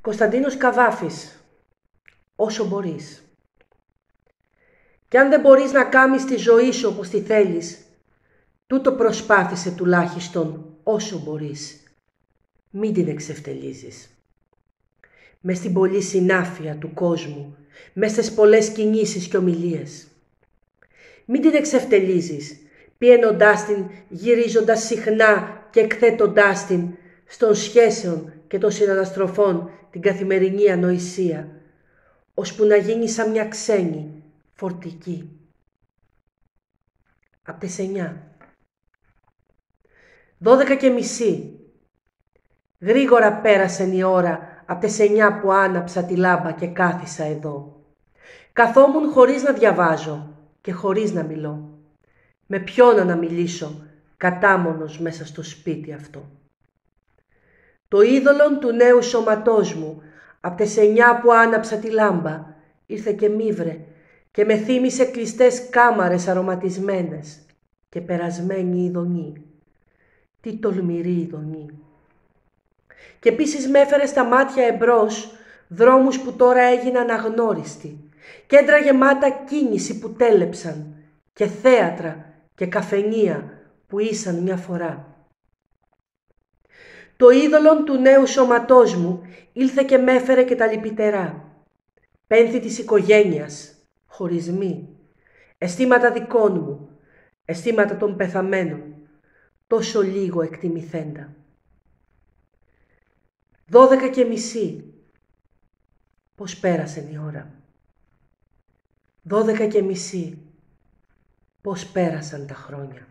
Κωνσταντίνος Καβάφης, όσο μπορείς. Κι αν δεν μπορείς να κάμεις τη ζωή σου όπως τη θέλεις, τούτο προσπάθησε τουλάχιστον όσο μπορείς. Μην την εξευτελίζεις. Μες στην πολλή συνάφεια του κόσμου, μες στις πολλές κινήσεις και ομιλίες. Μην την εξευτελίζεις, πιένοντάς την, γυρίζοντας συχνά και εκθέτοντάς την στον σχέσεων και των συναναστροφών την καθημερινή ανοησία, ώσπου να γίνει σαν μια ξένη, φορτική. Απ' τις 9. 12:30. Γρήγορα πέρασεν η ώρα απ' τις 9 που άναψα τη λάμπα και κάθισα εδώ. Καθόμουν χωρίς να διαβάζω και χωρίς να μιλώ. Με ποιον να μιλήσω, κατάμονος μέσα στο σπίτι αυτό. Το είδωλον του νέου σώματός μου, απ' τις 9 που άναψα τη λάμπα, ήρθε και μ' ήβρε και με θύμισε κλειστές κάμαρες αρωματισμένες και περασμένη ειδονή. Τι τολμηρή ειδονή. Και επίσης με έφερε στα μάτια εμπρός δρόμους που τώρα έγιναν αγνώριστοι, κέντρα γεμάτα κίνηση που τέλεψαν και θέατρα και καφενεία που ήσαν μια φορά. Το είδωλον του νέου σώματός μου ήλθε και μ' έφερε και τα λυπητερά. Πένθη της οικογένειας, χωρισμοί, αισθήματα δικών μου, αισθήματα των πεθαμένων, τόσο λίγο εκτιμηθέντα. 12:30. Πώς πέρασεν η ώρα. 12:30. Πώς πέρασαν τα χρόνια.